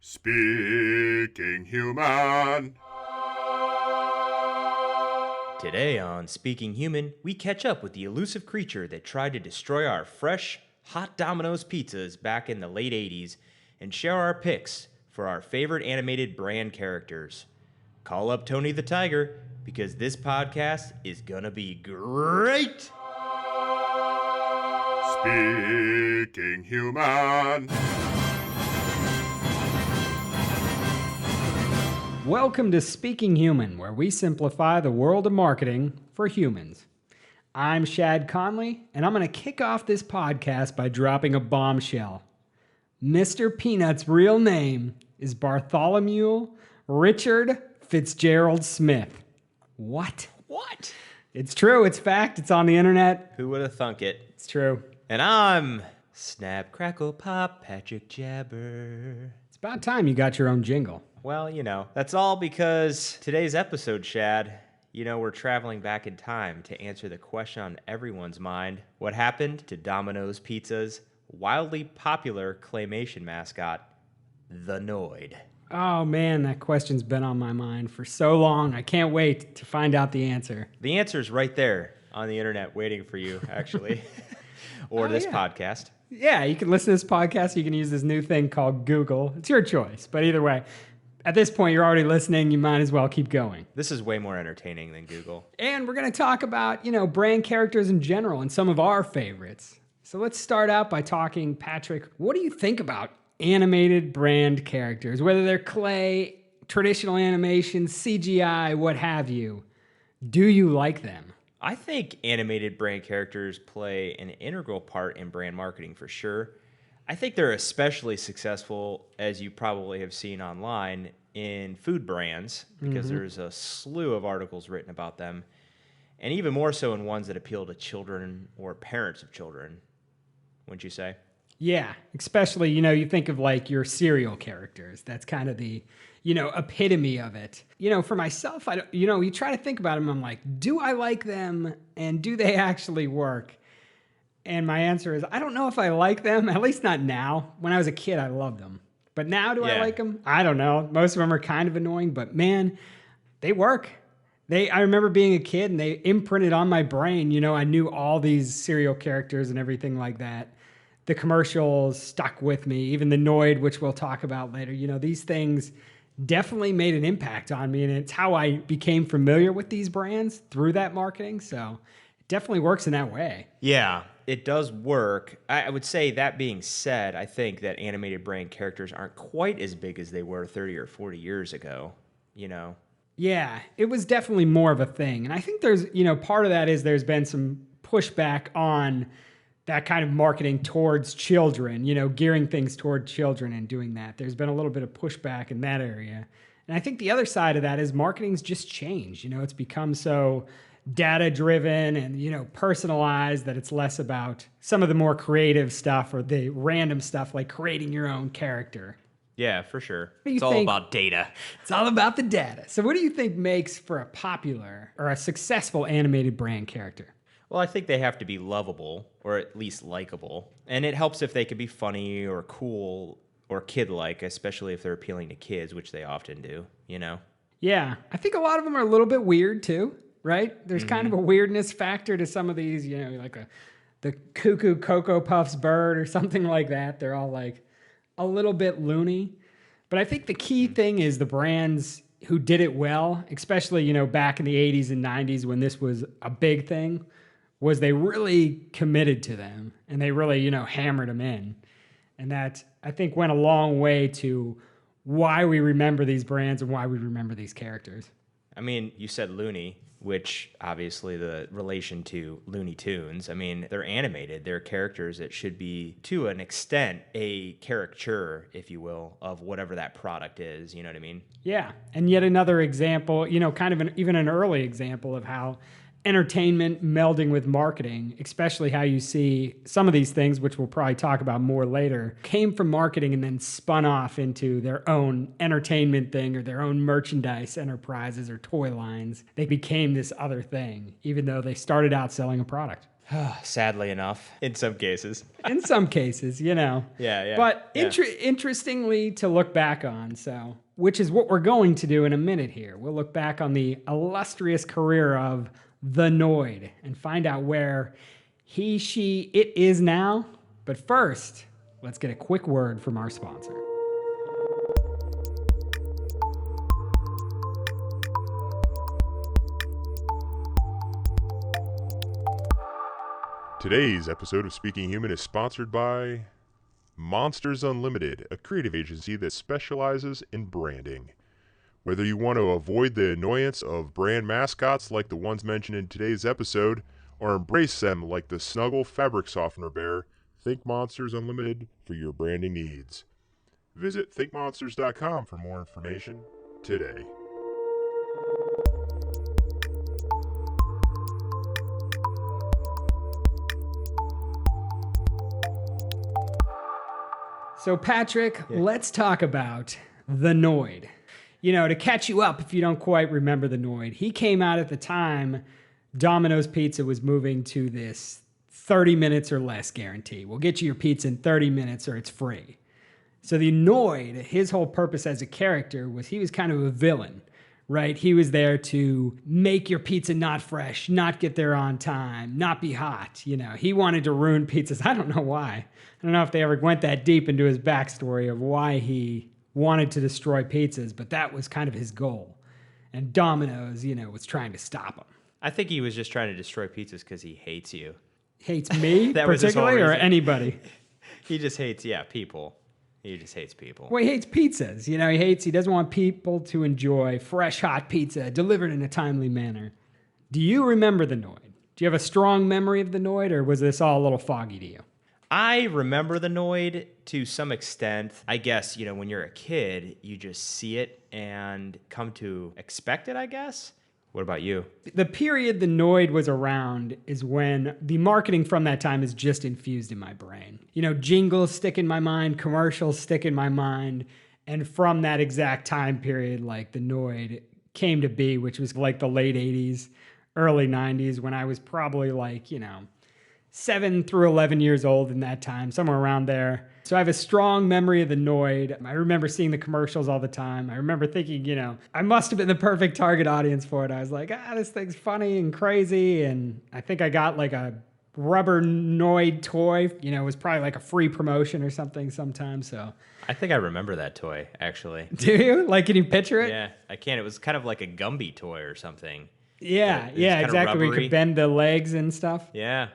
Speaking Human. Today on Speaking Human, we catch up with the elusive creature that tried to destroy our fresh, hot Domino's pizzas back in the late 80s and share our picks for our favorite animated brand characters. Call up Tony the Tiger because this podcast is gonna be great! Speaking Human. Welcome to Speaking Human, where we simplify the world of marketing for humans. I'm Shad Conley, and I'm going to kick off this podcast by dropping a bombshell. Mr. Peanut's real name is Bartholomew Richard Fitzgerald Smith. What? What? It's true, it's fact, it's on the internet. Who would have thunk it? It's true. And I'm Snap, Crackle, Pop, Patrick Jabber. It's about time you got your own jingle. Well, that's all because today's episode, Shad, we're traveling back in time to answer the question on everyone's mind. What happened to Domino's Pizza's wildly popular claymation mascot, the Noid? Oh man, that question's been on my mind for so long. I can't wait to find out the answer. The answer's right there on the internet waiting for you, actually. Or this podcast. Yeah, you can listen to this podcast. You can use this new thing called Google. It's your choice. But either way, at this point, you're already listening. You might as well keep going. This is way more entertaining than Google. And we're going to talk about, brand characters in general and some of our favorites. So let's start out by talking, Patrick, what do you think about animated brand characters? Whether they're clay, traditional animation, CGI, what have you. Do you like them? I think animated brand characters play an integral part in brand marketing for sure. I think they're especially successful, as you probably have seen online, in food brands because there's a slew of articles written about them, and even more so in ones that appeal to children or parents of children, wouldn't you say? Yeah, especially, you think of like your cereal characters. That's kind of the, epitome of it. For myself, you try to think about them. I'm like, do I like them and do they actually work? And my answer is, I don't know if I like them, at least not now. When I was a kid, I loved them. But now, do I like them? I don't know. Most of them are kind of annoying, but man, they work. I remember being a kid and they imprinted on my brain. I knew all these cereal characters and everything like that. The commercials stuck with me, even the Noid, which we'll talk about later. These things definitely made an impact on me, and it's how I became familiar with these brands through that marketing. So it definitely works in that way. Yeah, it does work. I would say, that being said, I think that animated brand characters aren't quite as big as they were 30 or 40 years ago, Yeah, it was definitely more of a thing. And I think there's, part of that is there's been some pushback on that kind of marketing towards children, gearing things toward children and doing that. There's been a little bit of pushback in that area. And I think the other side of that is marketing's just changed. It's become so data-driven and, personalized that it's less about some of the more creative stuff or the random stuff like creating your own character. Yeah, for sure. It's all about data. It's all about the data. So what do you think makes for a popular or a successful animated brand character? Well, I think they have to be lovable, or at least likable. And it helps if they can be funny or cool or kid-like, especially if they're appealing to kids, which they often do, Yeah, I think a lot of them are a little bit weird too, right? There's kind of a weirdness factor to some of these, like the cuckoo Cocoa Puffs bird or something like that. They're all like a little bit loony. But I think the key thing is the brands who did it well, especially, back in the 80s and 90s when this was a big thing, was they really committed to them and they really, hammered them in. And that, I think, went a long way to why we remember these brands and why we remember these characters. I mean, you said loony, which obviously the relation to Looney Tunes. I mean, they're animated. They're characters that should be, to an extent, a caricature, if you will, of whatever that product is. You know what I mean? Yeah. And yet another example, kind of even an early example of how entertainment melding with marketing, especially how you see some of these things, which we'll probably talk about more later, came from marketing and then spun off into their own entertainment thing or their own merchandise enterprises or toy lines. They became this other thing, even though they started out selling a product. Sadly enough, in some cases. In some cases, Yeah. But yeah. interestingly to look back on, so which is what we're going to do in a minute here. We'll look back on the illustrious career of the Noid and find out where it is now. But first, let's get a quick word from our sponsor. Today's episode of Speaking Human is sponsored by Monsters Unlimited, a creative agency that specializes in branding. Whether you want to avoid the annoyance of brand mascots like the ones mentioned in today's episode, or embrace them like the Snuggle fabric softener bear, think Monsters Unlimited for your branding needs. Visit thinkmonsters.com for more information today. So, Patrick, let's talk about the Noid. You know, to catch you up if you don't quite remember the Noid, he came out at the time Domino's Pizza was moving to this 30 minutes or less guarantee. We'll get you your pizza in 30 minutes or it's free. So the Noid, his whole purpose as a character was he was kind of a villain, right? He was there to make your pizza not fresh, not get there on time, not be hot. You know, he wanted to ruin pizzas. I don't know why. I don't know if they ever went that deep into his backstory of why he wanted to destroy pizzas, but that was kind of his goal. And Domino's, you know, was trying to stop him. I think he was just trying to destroy pizzas because he hates you. Hates me That was his whole particularly or reason. anybody? He just hates, people. He just hates people. Well, he hates pizzas. You know, he doesn't want people to enjoy fresh, hot pizza delivered in a timely manner. Do you remember the Noid? Do you have a strong memory of the Noid, or was this all a little foggy to you? I remember the Noid to some extent. I guess, you know, when you're a kid, you just see it and come to expect it, I guess. What about you? The period the Noid was around is when the marketing from that time is just infused in my brain. You know, jingles stick in my mind, commercials stick in my mind. And from that exact time period, like the Noid came to be, which was like the late 80s, early 90s, when I was probably like, you know, 7 through 11 years old in that time, somewhere around there. So I have a strong memory of the Noid. I remember seeing the commercials all the time. I remember thinking, you know, I must have been the perfect target audience for it. I was like, this thing's funny and crazy. And I think I got like a rubber Noid toy. You know, it was probably like a free promotion or something sometime. So I think I remember that toy, actually. do you? Like, can you picture it? Yeah, I can. It was kind of like a Gumby toy or something. Yeah, It was yeah, kinda exactly. We rubbery. could bend the legs and stuff. Yeah.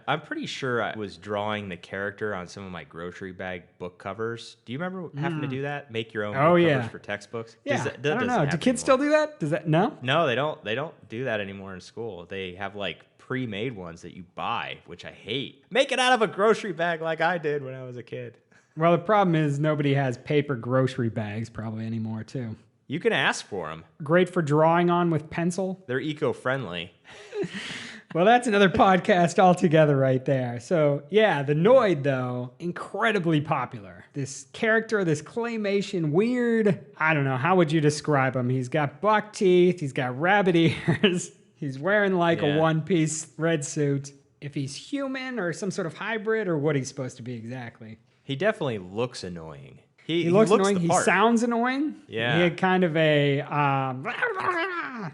I'm pretty sure I was drawing the character on some of my grocery bag book covers. Do you remember having to do that? Make your own Oh, book yeah. covers for textbooks? Yeah, That I don't doesn't know. Do happen kids anymore. still do that? Does that, no? No, they don't. They don't do that anymore in school. They have like pre-made ones that you buy, which I hate. Make it out of a grocery bag like I did when I was a kid. Well, the problem is nobody has paper grocery bags probably anymore, too. You can ask for them. Great for drawing on with pencil. They're eco-friendly. Well, that's another podcast altogether right there. So, yeah, the Noid, though, incredibly popular. This character, this claymation, weird, I don't know, how would you describe him? He's got buck teeth, he's got rabbit ears, he's wearing like a Yeah. one-piece red suit. If he's human or some sort of hybrid or what he's supposed to be exactly. He definitely looks annoying. He looks annoying. the He part. sounds annoying. Yeah. He had kind of a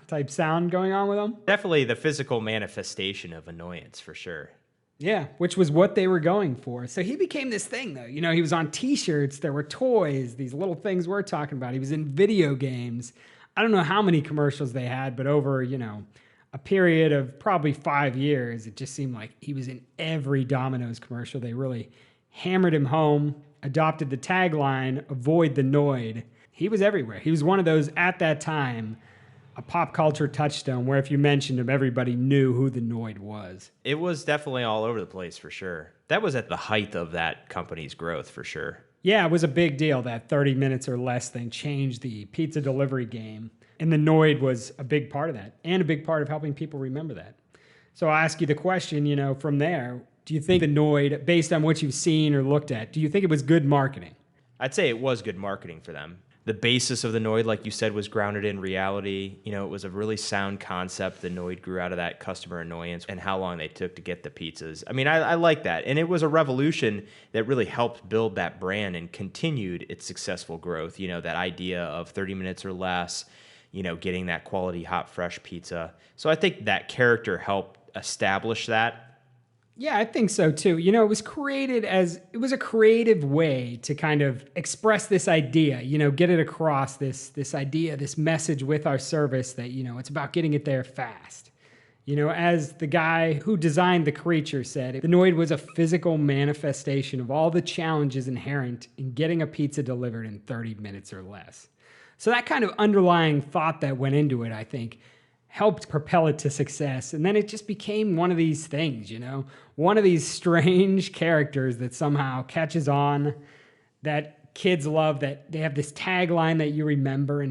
type sound going on with him. Definitely the physical manifestation of annoyance for sure. Yeah, which was what they were going for. So he became this thing, though. You know, he was on T-shirts. There were toys, these little things we're talking about. He was in video games. I don't know how many commercials they had, but over, you know, a period of probably 5 years, it just seemed like he was in every Domino's commercial. They really hammered him home, adopted the tagline, avoid the Noid. He was everywhere. He was one of those, at that time, a pop culture touchstone where if you mentioned him, everybody knew who the Noid was. It was definitely all over the place for sure. That was at the height of that company's growth for sure. Yeah, it was a big deal. That 30 minutes or less thing changed the pizza delivery game. And the Noid was a big part of that and a big part of helping people remember that. So I'll ask you the question, you know, from there, do you think the Noid, based on what you've seen or looked at, do you think it was good marketing? I'd say it was good marketing for them. The basis of the Noid, like you said, was grounded in reality. You know, it was a really sound concept. The Noid grew out of that customer annoyance and how long they took to get the pizzas. I mean, I like that. And it was a revolution that really helped build that brand and continued its successful growth. You know, that idea of 30 minutes or less, you know, getting that quality hot, fresh pizza. So I think that character helped establish that. Yeah, I think so too. You know, it was a creative way to kind of express this idea, you know, get it across this idea, this message with our service that, you know, it's about getting it there fast. You know, as the guy who designed the creature said, the Noid was a physical manifestation of all the challenges inherent in getting a pizza delivered in 30 minutes or less. So that kind of underlying thought that went into it, I think, helped propel it to success. And then it just became one of these things, you know, one of these strange characters that somehow catches on, that kids love, that they have this tagline that you remember, and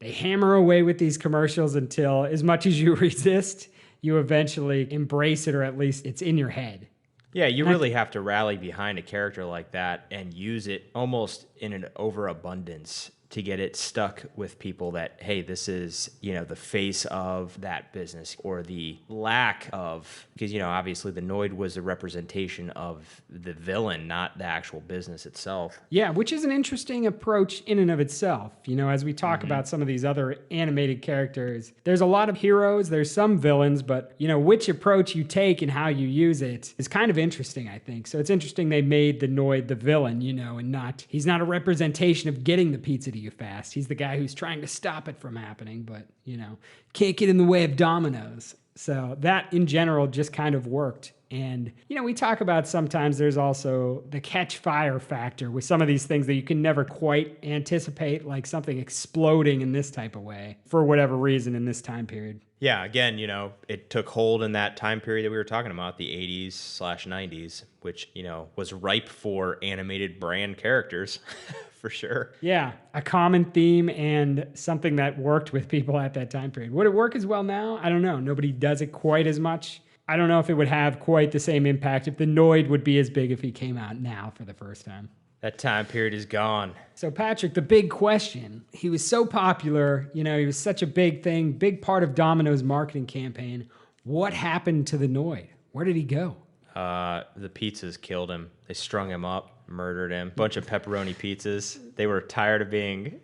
they hammer away with these commercials until, as much as you resist, you eventually embrace it, or at least it's in your head. Yeah, you really have to rally behind a character like that and use it almost in an overabundance to get it stuck with people that, hey, this is, you know, the face of that business, or the lack of, because, you know, obviously the Noid was a representation of the villain, not the actual business itself. Yeah, which is an interesting approach in and of itself. You know, as we talk about some of these other animated characters, there's a lot of heroes, there's some villains, but, you know, which approach you take and how you use it is kind of interesting, I think. So it's interesting they made the Noid the villain, you know, and he's not a representation of getting the pizza to you fast. He's the guy who's trying to stop it from happening, but, you know, can't get in the way of Domino's. So that in general just kind of worked. And, you know, we talk about sometimes there's also the catch fire factor with some of these things that you can never quite anticipate, like something exploding in this type of way for whatever reason in this time period. Yeah, again, you know, it took hold in that time period that we were talking about, the 80s/90s, which, you know, was ripe for animated brand characters for sure. Yeah, a common theme and something that worked with people at that time period. Would it work as well now? I don't know. Nobody does it quite as much. I don't know if it would have quite the same impact, if the Noid would be as big if he came out now for the first time. That time period is gone. So Patrick, the big question, he was so popular, you know, he was such a big thing, big part of Domino's marketing campaign. What happened to the Noid? Where did he go? The pizzas killed him. They strung him up, murdered him. Bunch of pepperoni pizzas. They were tired of being...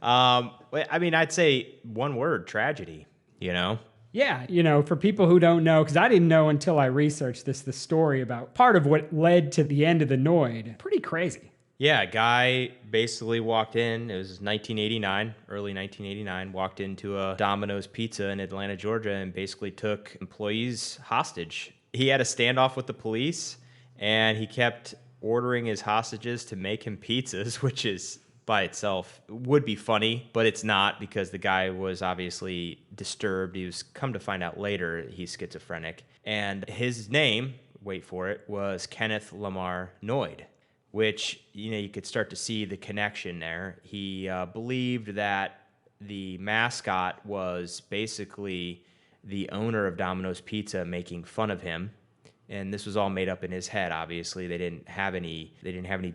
I mean, I'd say one word, tragedy, you know? Yeah, you know, for people who don't know, because I didn't know until I researched this, the story about part of what led to the end of the Noid. Pretty crazy. Yeah, a guy basically walked in, it was 1989, early 1989, walked into a Domino's Pizza in Atlanta, Georgia, and basically took employees hostage. He had a standoff with the police, and he kept ordering his hostages to make him pizzas, which is by itself would be funny, but it's not, because the guy was obviously disturbed. He was, come to find out later, he's schizophrenic. And his name, wait for it, was Kenneth Lamar Noid, which, you know, you could start to see the connection there. He believed that the mascot was basically the owner of Domino's Pizza making fun of him. And this was all made up in his head. Obviously, they didn't have any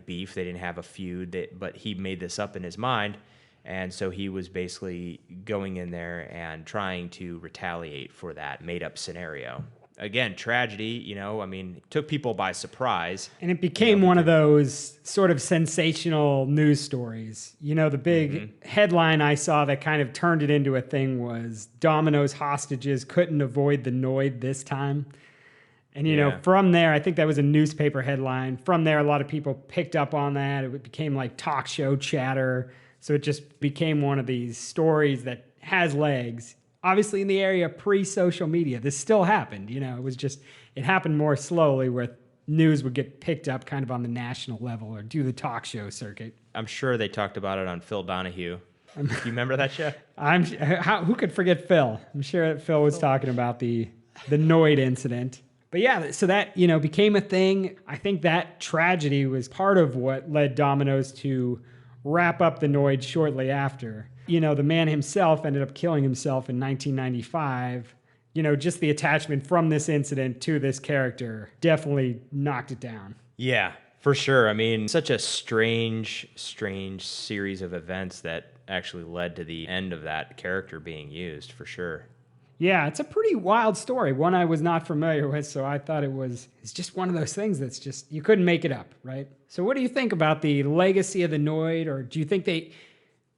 beef. They didn't have a feud. But he made this up in his mind, and so he was basically going in there and trying to retaliate for that made-up scenario. Again, tragedy. You know, I mean, took people by surprise. And it became one of those sort of sensational news stories. You know, the big headline I saw that kind of turned it into a thing was Domino's hostages couldn't avoid the Noid this time. And, you know, from there, I think that was a newspaper headline. From there, a lot of people picked up on that. It became like talk show chatter. So it just became one of these stories that has legs. Obviously, in the area pre-social media, this still happened. You know, it was just, it happened more slowly, where news would get picked up kind of on the national level or do the talk show circuit. I'm sure they talked about it on Phil Donahue. Do you remember that show? Who could forget Phil? I'm sure that Phil was talking about the Noid incident. But yeah, so that, you know, became a thing. I think that tragedy was part of what led Domino's to wrap up the Noid shortly after. You know, the man himself ended up killing himself in 1995. You know, just the attachment from this incident to this character definitely knocked it down. Yeah, For sure. I mean, such a strange series of events that actually led to the end of that character being used, for sure. Yeah, it's a pretty wild story, one I was not familiar with, so I thought it's just one of those things that's just, you couldn't make it up, right? So what do you think about the legacy of the Noid, or do you think the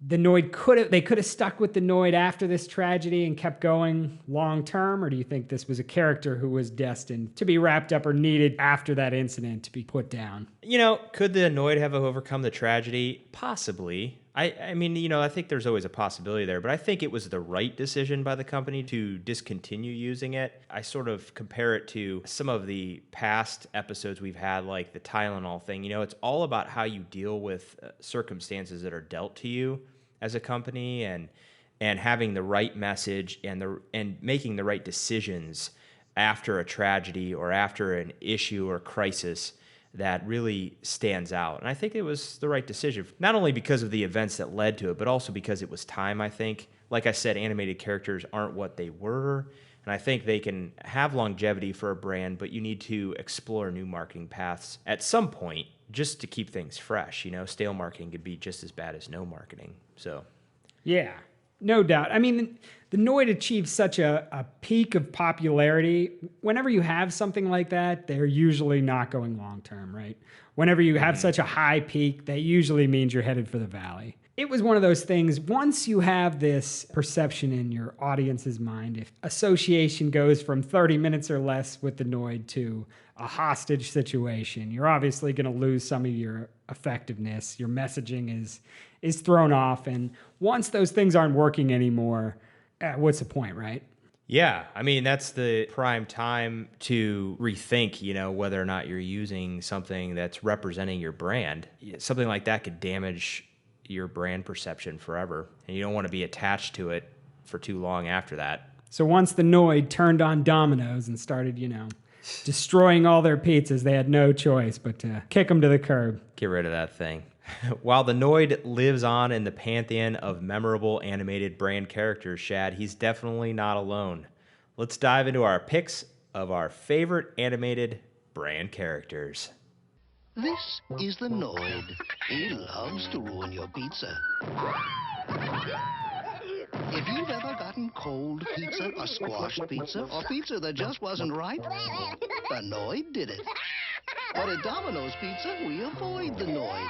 Noid could have stuck with the Noid after this tragedy and kept going long term, or do you think this was a character who was destined to be wrapped up or needed after that incident to be put down? Could the Noid have overcome the tragedy? Possibly. I mean, I think there's always a possibility there, but I think it was the right decision by the company to discontinue using it. I sort of compare it to some of the past episodes we've had, like the Tylenol thing. It's all about how you deal with circumstances that are dealt to you as a company, and having the right message and making the right decisions after a tragedy or after an issue or crisis that really stands out. And I think it was the right decision, not only because of the events that led to it, but also because it was time, I think. Like I said, animated characters aren't what they were, and I think they can have longevity for a brand, but you need to explore new marketing paths at some point just to keep things fresh. Stale marketing could be just as bad as no marketing. So, yeah, no doubt. I mean, the Noid achieved such a peak of popularity. Whenever you have something like that, they're usually not going long term, right? Whenever you have such a high peak, that usually means you're headed for the valley. It was one of those things, once you have this perception in your audience's mind, if association goes from 30 minutes or less with the Noid to a hostage situation, you're obviously going to lose some of your effectiveness. Your messaging is thrown off. And once those things aren't working anymore, what's the point, right? yeah, I mean, that's the prime time to rethink, whether or not you're using something that's representing your brand. Something like that could damage your brand perception forever, and you don't want to be attached to it for too long after that. So once the Noid turned on Domino's and started, destroying all their pizzas, they had no choice but to kick them to the curb. Get rid of that thing. While the Noid lives on in the pantheon of memorable animated brand characters, Shad, he's definitely not alone. Let's dive into our picks of our favorite animated brand characters. This is the Noid. He loves to ruin your pizza. If you've ever gotten cold pizza or squashed pizza or pizza that just wasn't right, the Noid did it. But at Domino's Pizza, we avoid the Noid.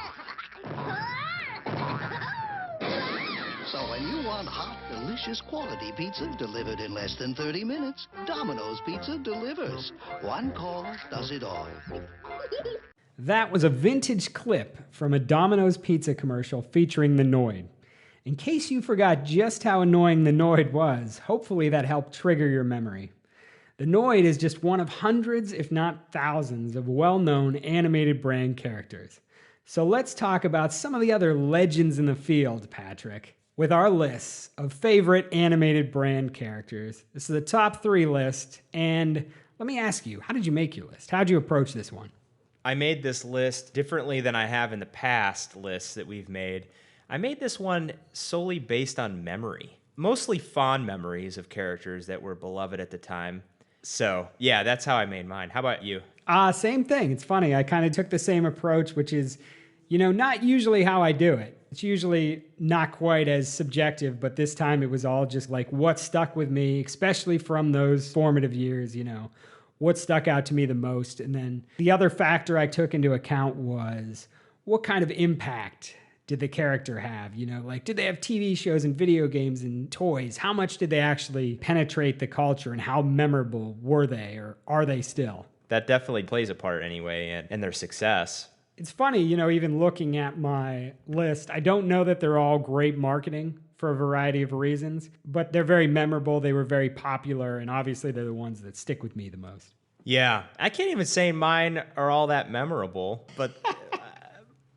So when you want hot, delicious quality pizza delivered in less than 30 minutes, Domino's Pizza delivers. One call does it all. That was a vintage clip from a Domino's Pizza commercial featuring the Noid. In case you forgot just how annoying the Noid was, hopefully that helped trigger your memory. The Noid is just one of hundreds, if not thousands, of well-known animated brand characters. So let's talk about some of the other legends in the field, Patrick, with our lists of favorite animated brand characters. This is the top 3 list, and let me ask you, how did you make your list? How did you approach this one? I made this list differently than I have in the past lists that we've made. I made this one solely based on memory, mostly fond memories of characters that were beloved at the time. So, yeah, that's how I made mine. How about you? Same thing. It's funny. I kind of took the same approach, which is, not usually how I do it. It's usually not quite as subjective, but this time it was all just like what stuck with me, especially from those formative years, what stuck out to me the most. And then the other factor I took into account was what kind of impact did the character have? Did they have TV shows and video games and toys? How much did they actually penetrate the culture, and how memorable were they, or are they still? That definitely plays a part anyway in their success. It's funny, even looking at my list, I don't know that they're all great marketing for a variety of reasons, but they're very memorable. They were very popular, and obviously they're the ones that stick with me the most. Yeah, I can't even say mine are all that memorable, but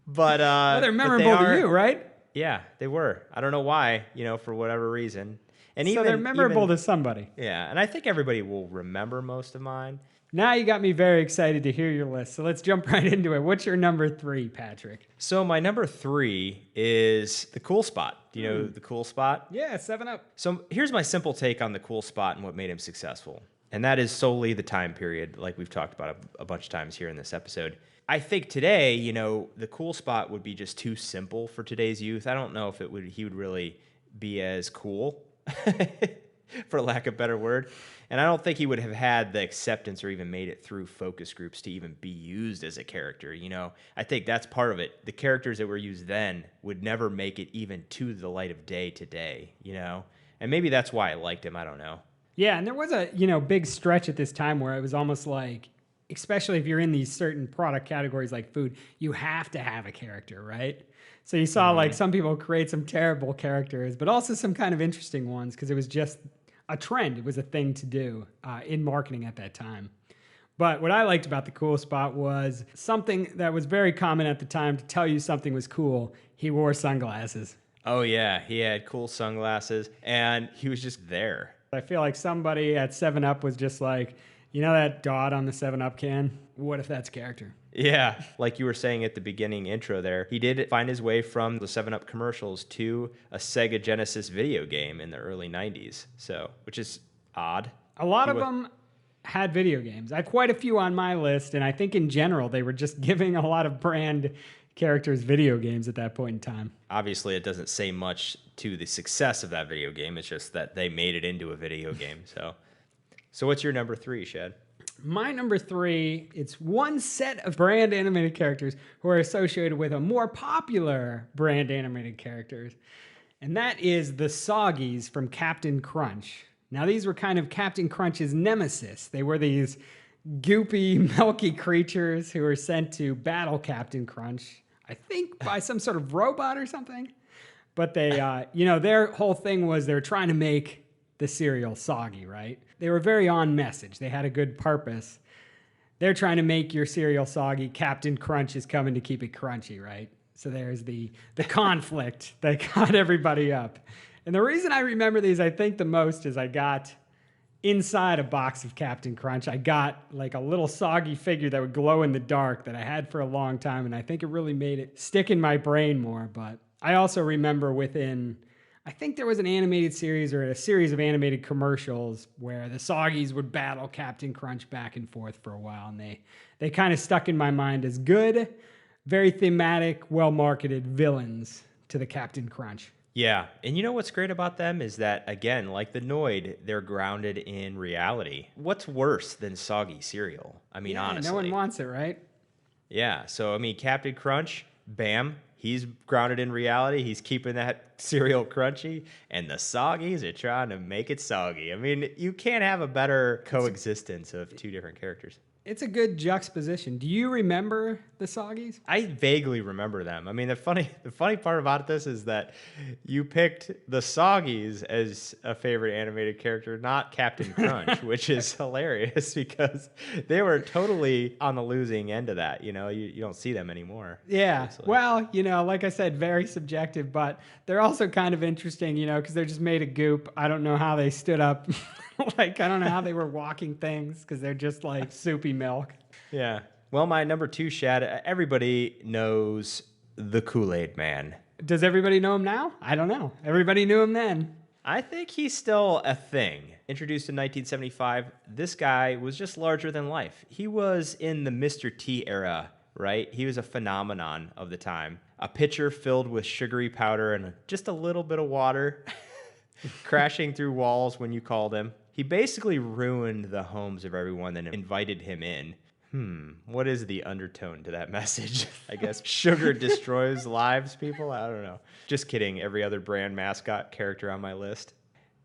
well, they're memorable to you, right? Yeah, they were. I don't know why, for whatever reason. And so they're memorable to somebody. Yeah, and I think everybody will remember most of mine. Now you got me very excited to hear your list, so let's jump right into it. What's your number 3, Patrick? So my number 3 is the Cool Spot. Do you know the Cool Spot? Yeah, 7-Up. So here's my simple take on the Cool Spot and what made him successful. And that is solely the time period, like we've talked about a bunch of times here in this episode. I think today, the cool spot would be just too simple for today's youth. I don't know if he would really be as cool, for lack of a better word. And I don't think he would have had the acceptance or even made it through focus groups to even be used as a character. I think that's part of it. The characters that were used then would never make it even to the light of day today, And maybe that's why I liked him. I don't know. Yeah, and there was a, big stretch at this time where it was almost like, especially if you're in these certain product categories like food, you have to have a character, right? So you saw like some people create some terrible characters, but also some kind of interesting ones because it was just a trend. It was a thing to do in marketing at that time. But what I liked about the cool spot was something that was very common at the time to tell you something was cool. He wore sunglasses. Oh, yeah. He had cool sunglasses, and he was just there. I feel like somebody at 7-Up was just like, that dot on the 7-Up can? What if that's character? Yeah, like you were saying at the beginning intro there, he did find his way from the 7-Up commercials to a Sega Genesis video game in the early 90s, which is odd. A lot of them had video games. I had quite a few on my list, and I think in general they were just giving a lot of brand characters video games at that point in time. Obviously, it doesn't say much to the success of that video game. It's just that they made it into a video game. So what's your number 3, Shad? My number 3, it's one set of brand animated characters who are associated with a more popular brand animated characters, and that is the Soggies from Captain Crunch. Now, these were kind of Captain Crunch's nemesis. They were these goopy, milky creatures who were sent to battle Captain Crunch, I think by some sort of robot or something. But they, their whole thing was they were trying to make the cereal soggy, right? They were very on message. They had a good purpose. They're trying to make your cereal soggy. Captain Crunch is coming to keep it crunchy, right? So there's the conflict that got everybody up. And the reason I remember these, I think, the most is I got inside a box of Captain Crunch. I got like a little soggy figure that would glow in the dark that I had for a long time, and I think it really made it stick in my brain more. But I also remember I think there was an animated series or a series of animated commercials where the Soggies would battle Captain Crunch back and forth for a while, and they kind of stuck in my mind as good, very thematic, well-marketed villains to the Captain Crunch. Yeah, and you know what's great about them is that, again, like the Noid, they're grounded in reality. What's worse than soggy cereal? I mean, honestly. No one wants it, right? Yeah, so, Captain Crunch, bam, he's grounded in reality. He's keeping that cereal crunchy, and the Soggies are trying to make it soggy. You can't have a better coexistence of two different characters. It's a good juxtaposition. Do you remember the Soggies? I vaguely remember them. The funny part about this is that you picked the Soggies as a favorite animated character, not Captain Crunch, which is hilarious because they were totally on the losing end of that. You don't see them anymore. Yeah. Obviously. Well, like I said, very subjective, but they're also kind of interesting, because they're just made of goop. I don't know how they stood up. I don't know how they were walking things because they're just like soupy milk. Yeah. Well, my number 2, Shad, everybody knows the Kool-Aid Man. Does everybody know him now? I don't know. Everybody knew him then. I think he's still a thing. Introduced in 1975, this guy was just larger than life. He was in the Mr. T era, right? He was a phenomenon of the time. A pitcher filled with sugary powder and just a little bit of water crashing through walls when you called him. He basically ruined the homes of everyone that invited him in. What is the undertone to that message? I guess sugar destroys lives, people? I don't know. Just kidding. Every other brand mascot character on my list.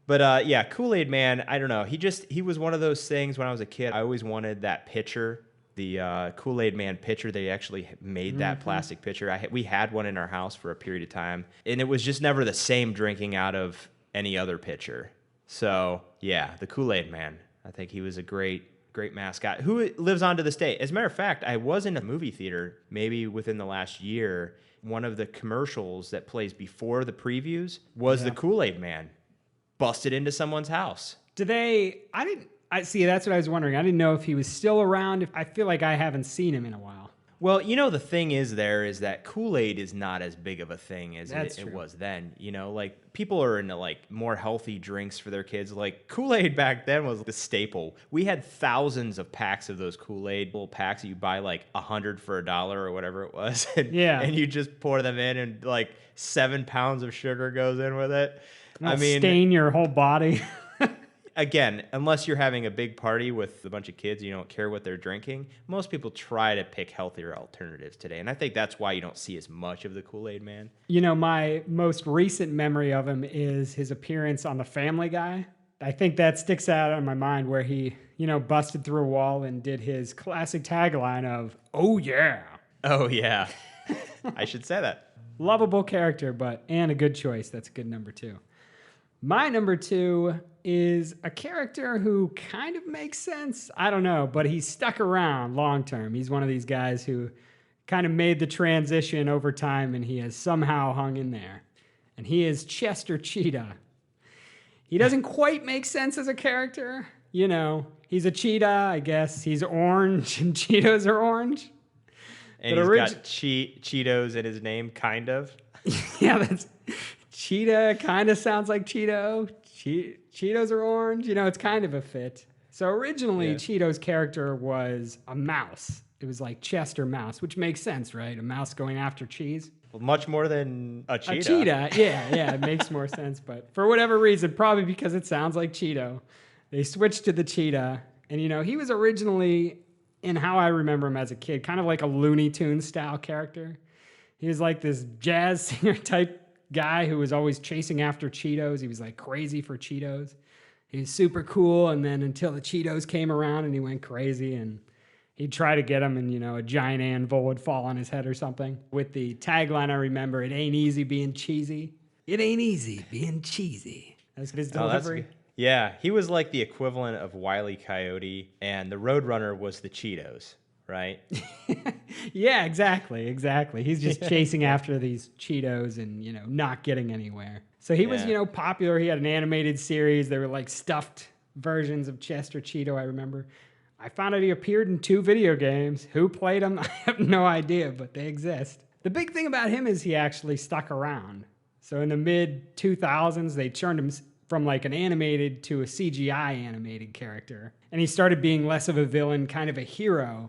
But yeah, Kool-Aid Man, I don't know. He was one of those things when I was a kid. I always wanted that pitcher, the Kool-Aid Man pitcher. They actually made that plastic pitcher. We had one in our house for a period of time. And it was just never the same drinking out of any other pitcher. So, yeah, the Kool-Aid Man. I think he was a great mascot who lives on to this day. As a matter of fact, I was in a movie theater maybe within the last year. One of the commercials that plays before the previews was the Kool-Aid Man busted into someone's house. I see, that's what I was wondering. I didn't know if he was still around. I feel like I haven't seen him in a while. Well, the thing is that Kool-Aid is not as big of a thing as That's it true. was then. Like people are into like more healthy drinks for their kids. Like Kool-Aid back then was the staple. We had thousands of packs of those Kool-Aid little packs that you buy like 100 for $1 or whatever it was. And, Yeah. and you just pour them in and like 7 pounds of sugar goes in with it. It'll stain your whole body. Again, unless you're having a big party with a bunch of kids, you don't care what they're drinking. Most people try to pick healthier alternatives today. And I think that's why you don't see as much of the Kool-Aid Man. My most recent memory of him is his appearance on The Family Guy. I think that sticks out in my mind where he, busted through a wall and did his classic tagline of, "Oh, yeah." Oh, yeah. I should say that. Lovable character, and a good choice. That's a good number 2. My number 2 is a character who kind of makes sense. I don't know, but he's stuck around long term. He's one of these guys who kind of made the transition over time, and he has somehow hung in there. And he is Chester Cheetah. He doesn't quite make sense as a character. He's a cheetah, I guess. He's orange, and Cheetos are orange. And But he's got Cheetos in his name, kind of. Yeah, that's... Cheetah kind of sounds like Cheeto. Cheetos are orange. It's kind of a fit. So originally, Cheeto's character was a mouse. It was like Chester Mouse, which makes sense, right? A mouse going after cheese. Well, much more than a cheetah. A cheetah, yeah, it makes more sense. But for whatever reason, probably because it sounds like Cheeto, they switched to the cheetah. And, he was originally, in how I remember him as a kid, kind of like a Looney Tunes style character. He was like this jazz singer type guy who was always chasing after Cheetos. He was like crazy for Cheetos. He was super cool, and then until the Cheetos came around and he went crazy, and he'd try to get them, and a giant anvil would fall on his head or something. With the tagline I remember, "It ain't easy being cheesy. It ain't easy being cheesy." That's his delivery. Yeah, he was like the equivalent of Wile E. Coyote, and the Roadrunner was the Cheetos. Right? Yeah, exactly. He's just chasing after these Cheetos and, not getting anywhere. So he was, popular. He had an animated series. They were like stuffed versions of Chester Cheeto, I remember. I found out he appeared in 2 video games. Who played them? I have no idea, but they exist. The big thing about him is he actually stuck around. So in the mid-2000s, they turned him from like an animated to a CGI animated character. And he started being less of a villain, kind of a hero.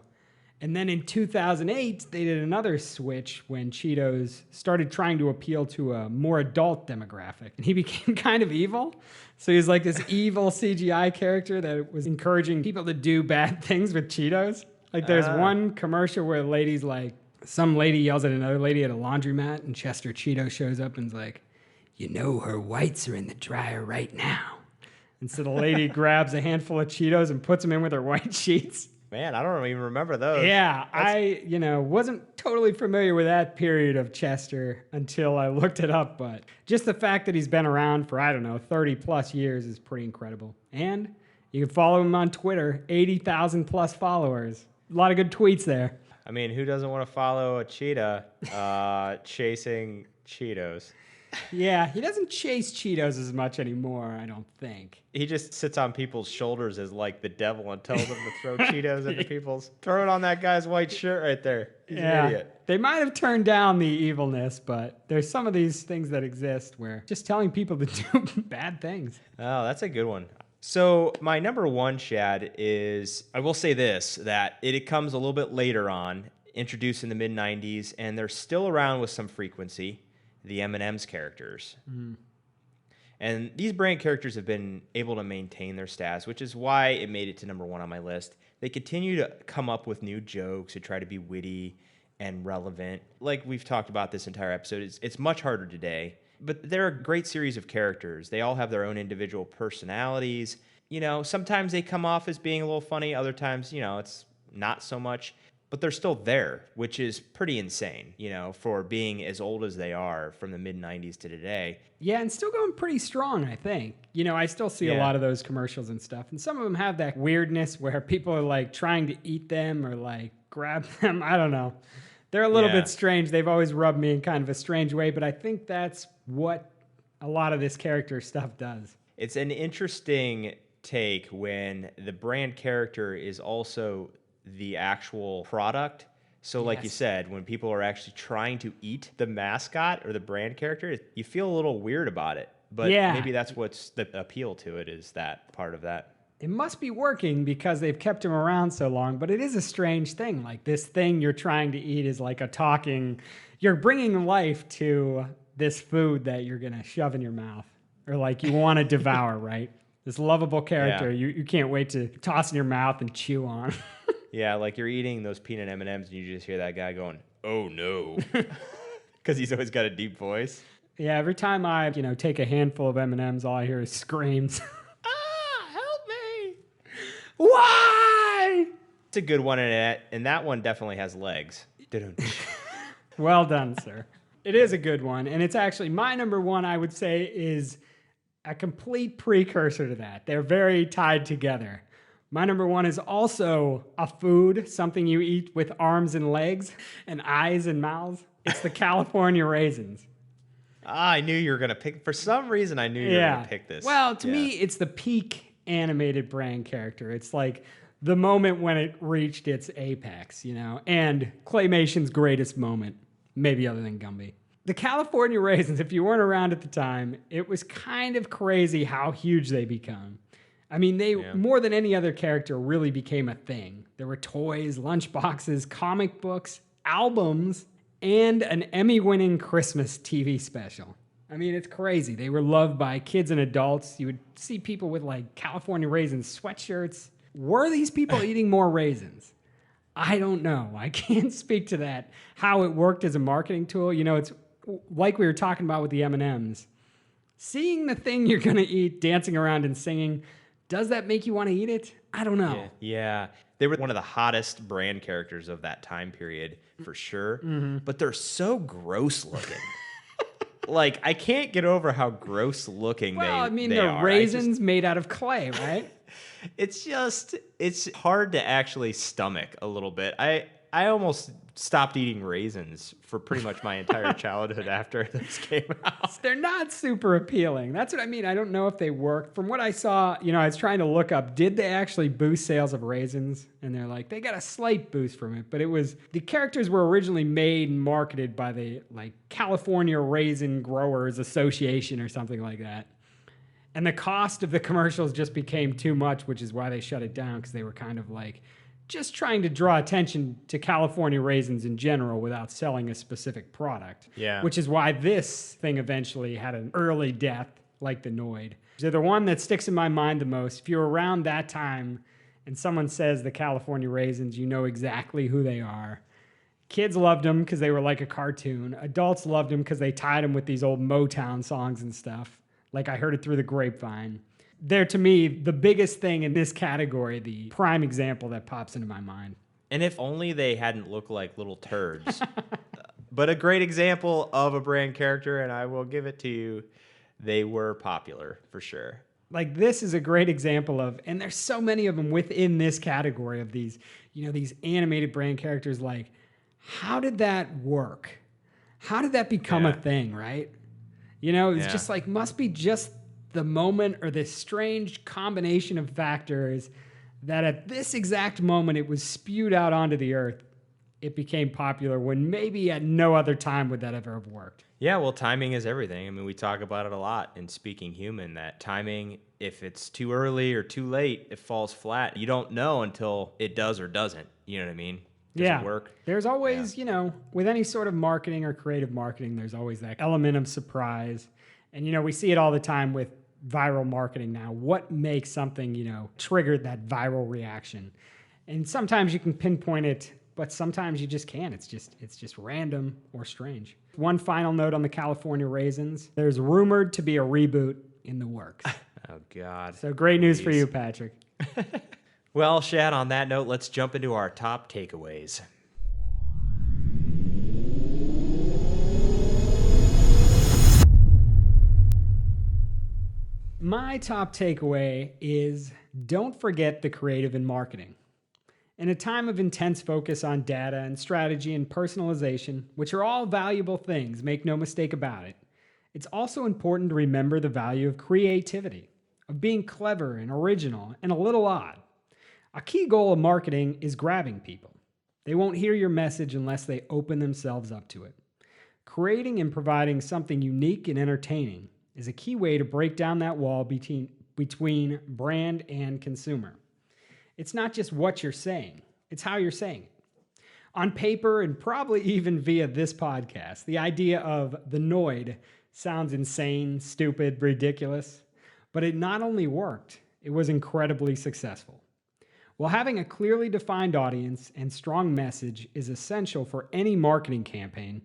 And then in 2008, they did another switch when Cheetos started trying to appeal to a more adult demographic. And he became kind of evil. So he was like this evil CGI character that was encouraging people to do bad things with Cheetos. Like there's one commercial where some lady yells at another lady at a laundromat, and Chester Cheeto shows up and is like, "Her whites are in the dryer right now." And so the lady grabs a handful of Cheetos and puts them in with her white sheets. Man, I don't even remember those. Yeah, I wasn't totally familiar with that period of Chester until I looked it up, but just the fact that he's been around for, 30 plus years is pretty incredible. And you can follow him on Twitter, 80,000 plus followers. A lot of good tweets there. I mean, who doesn't want to follow a cheetah chasing Cheetos? Yeah, he doesn't chase Cheetos as much anymore, I don't think. He just sits on people's shoulders as like the devil and tells them to throw Cheetos into people's... Throw it on that guy's white shirt right there. He's an idiot. They might have turned down the evilness, but there's some of these things that exist where just telling people to do bad things. Oh, that's a good one. So my number 1, Shad, is... I will say this, that it comes a little bit later on, introduced in the mid-90s, and they're still around with some frequency. The M&M's characters. Mm. And these brand characters have been able to maintain their status, which is why it made it to number 1 on my list. They continue to come up with new jokes to try to be witty and relevant. Like we've talked about this entire episode, it's much harder today. But they're a great series of characters. They all have their own individual personalities. Sometimes they come off as being a little funny. Other times, it's not so much. But they're still there, which is pretty insane, for being as old as they are from the mid-90s to today. Yeah, and still going pretty strong, I think. I still see a lot of those commercials and stuff. And some of them have that weirdness where people are like trying to eat them or like grab them. I don't know. They're a little bit strange. They've always rubbed me in kind of a strange way, but I think that's what a lot of this character stuff does. It's an interesting take when the brand character is also the actual product So like you Yes. said, when people are actually trying to eat the mascot or the brand character, you feel a little weird about it. But Yeah. maybe that's what's the appeal to it, is that part of that. It must be working because they've kept him around so long, but it is a strange thing. Like this thing you're trying to eat is like a talking, you're bringing life to this food that you're going to shove in your mouth or like you want to devour, right? This lovable character Yeah. you can't wait to toss in your mouth and chew on. Yeah, like you're eating those peanut M&Ms and you just hear that guy going, "Oh no." Cuz he's always got a deep voice. Yeah, every time I, take a handful of M&Ms, all I hear is screams. Help me. Why? It's a good one, and that one definitely has legs. Well done, sir. It is a good one. And it's actually my number one, I would say, is a complete precursor to that. They're very tied together. My number one is also a food, something you eat with arms and legs and eyes and mouths. It's the California raisins. I knew you were going to pick, for some reason I knew you were going to pick this. Well, to Yeah. me, it's the peak animated brand character. It's like the moment when it reached its apex, and Claymation's greatest moment, maybe other than Gumby. The California raisins, if you weren't around at the time, it was kind of crazy how huge they become. I mean, they, more than any other character, really became a thing. There were toys, lunchboxes, comic books, albums, and an Emmy-winning Christmas TV special. I mean, it's crazy. They were loved by kids and adults. You would see people with like California raisins sweatshirts. Were these people eating more raisins? I don't know. I can't speak to that, how it worked as a marketing tool. It's like we were talking about with the M&Ms. Seeing the thing you're going to eat dancing around and singing, does that make you want to eat it? I don't know. Yeah. They were one of the hottest brand characters of that time period, for sure. Mm-hmm. But they're so gross looking. Like, I can't get over how gross looking they are. Well, I mean, they're raisins made out of clay, right? It's hard to actually stomach a little bit. I almost stopped eating raisins for pretty much my entire childhood after this came out. They're not super appealing. That's what I mean. I don't know if they work. From what I saw, I was trying to look up, did they actually boost sales of raisins? And they're like, they got a slight boost from it, but the characters were originally made and marketed by the California Raisin Growers Association or something like that. And the cost of the commercials just became too much, which is why they shut it down, because they were kind of just trying to draw attention to California raisins in general without selling a specific product. Yeah. Which is why this thing eventually had an early death, like the Noid. They're the one that sticks in my mind the most. If you're around that time and someone says the California raisins, you know exactly who they are. Kids loved them because they were like a cartoon. Adults loved them because they tied them with these old Motown songs and stuff. Like I heard it through the grapevine. They're, to me, the biggest thing in this category, the prime example that pops into my mind. And if only they hadn't looked like little turds. But a great example of a brand character, and I will give it to you, they were popular, for sure. This is a great example of, and there's so many of them within this category of these, these animated brand characters. How did that work? How did that become a thing, right? It's just must be just the moment or this strange combination of factors that at this exact moment it was spewed out onto the earth. It became popular when maybe at no other time would that ever have worked. Yeah, well, timing is everything. I mean, we talk about it a lot in Speaking Human, that timing, if it's too early or too late, it falls flat. You don't know until it does or doesn't. You know what I mean? Does it work? There's always, with any sort of marketing or creative marketing, there's always that element of surprise. And, we see it all the time with viral marketing now. What makes something, trigger that viral reaction? And sometimes you can pinpoint it, but sometimes you just can't. It's just random or strange. One final note on the California raisins. There's rumored to be a reboot in the works. Oh, God. So great news for you, Patrick. Well, Shad, on that note, let's jump into our top takeaways. My top takeaway is don't forget the creative in marketing. In a time of intense focus on data and strategy and personalization, which are all valuable things, make no mistake about it, it's also important to remember the value of creativity, of being clever and original and a little odd. A key goal of marketing is grabbing people. They won't hear your message unless they open themselves up to it. Creating and providing something unique and entertaining is a key way to break down that wall between brand and consumer. It's not just what you're saying, it's how you're saying it. On paper, and probably even via this podcast, the idea of the Noid sounds insane, stupid, ridiculous, but it not only worked, it was incredibly successful. While having a clearly defined audience and strong message is essential for any marketing campaign,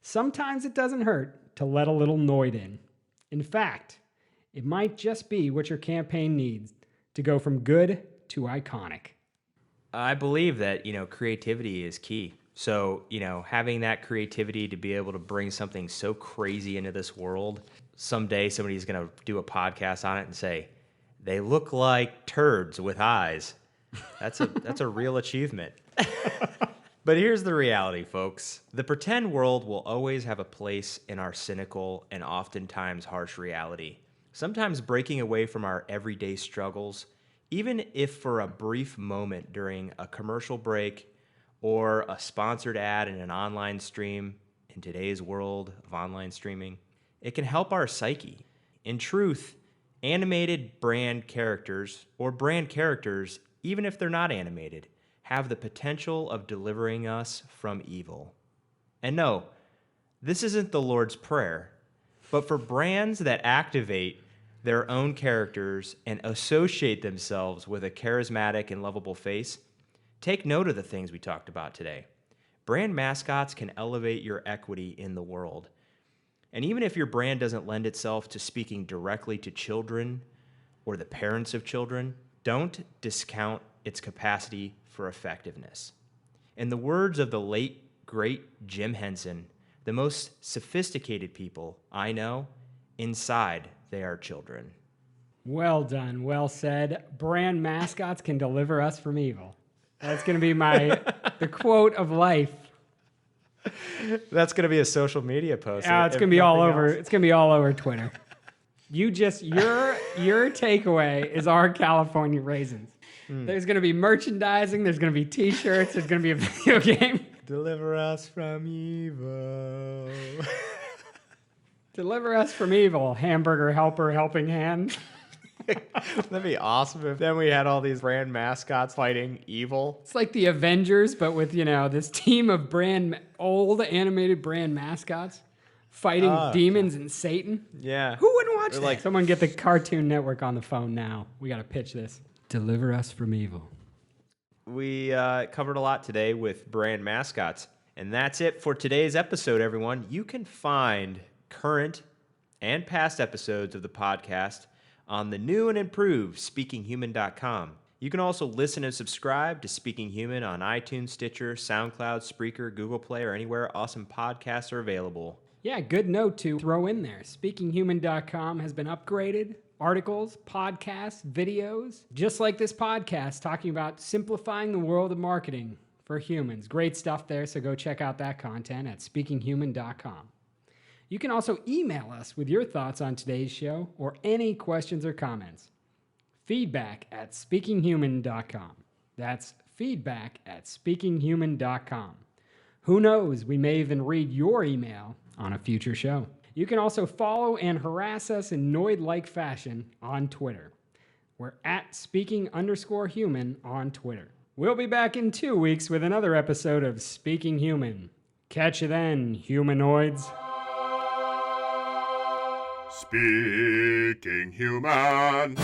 sometimes it doesn't hurt to let a little Noid in. In fact, it might just be what your campaign needs to go from good to iconic. I believe that, creativity is key. So, having that creativity to be able to bring something so crazy into this world, someday somebody's going to do a podcast on it and say, they look like turds with eyes. That's a real achievement. But here's the reality, folks. The pretend world will always have a place in our cynical and oftentimes harsh reality. Sometimes breaking away from our everyday struggles, even if for a brief moment during a commercial break or a sponsored ad in an online stream, in today's world of online streaming, it can help our psyche. In truth, animated brand characters, or brand characters, even if they're not animated, have the potential of delivering us from evil. And no, this isn't the Lord's Prayer, but for brands that activate their own characters and associate themselves with a charismatic and lovable face, take note of the things we talked about today. Brand mascots can elevate your equity in the world. And even if your brand doesn't lend itself to speaking directly to children or the parents of children, don't discount its capacity for effectiveness. In the words of the late, great Jim Henson, the most sophisticated people I know, inside they are children. Well done, well said. Brand mascots can deliver us from evil. That's going to be the quote of life. That's going to be a social media post. It's going to be all over. It's going to be all over Twitter. Your takeaway is our California raisins. There's going to be merchandising. There's going to be T-shirts. There's going to be a video game. Deliver us from evil. Deliver us from evil. Hamburger helper, helping hand. That'd be awesome if then we had all these brand mascots fighting evil. It's like the Avengers, but with, this team of old animated brand mascots fighting demons and Satan. Yeah. Who wouldn't watch that? like Someone get the Cartoon Network on the phone now. We got to pitch this. Deliver us from evil. We covered a lot today with brand mascots. And that's it for today's episode, everyone. You can find current and past episodes of the podcast on the new and improved SpeakingHuman.com. You can also listen and subscribe to Speaking Human on iTunes, Stitcher, SoundCloud, Spreaker, Google Play, or anywhere awesome podcasts are available. Yeah, good note to throw in there. SpeakingHuman.com has been upgraded. Articles, podcasts, videos, just like this podcast, talking about simplifying the world of marketing for humans. Great stuff there, so go check out that content at SpeakingHuman.com. You can also email us with your thoughts on today's show or any questions or comments. Feedback at SpeakingHuman.com. That's feedback at SpeakingHuman.com. Who knows, we may even read your email on a future show. You can also follow and harass us in Noid-like fashion on Twitter. We're at speaking_human on Twitter. We'll be back in 2 weeks with another episode of Speaking Human. Catch you then, humanoids. Speaking Human.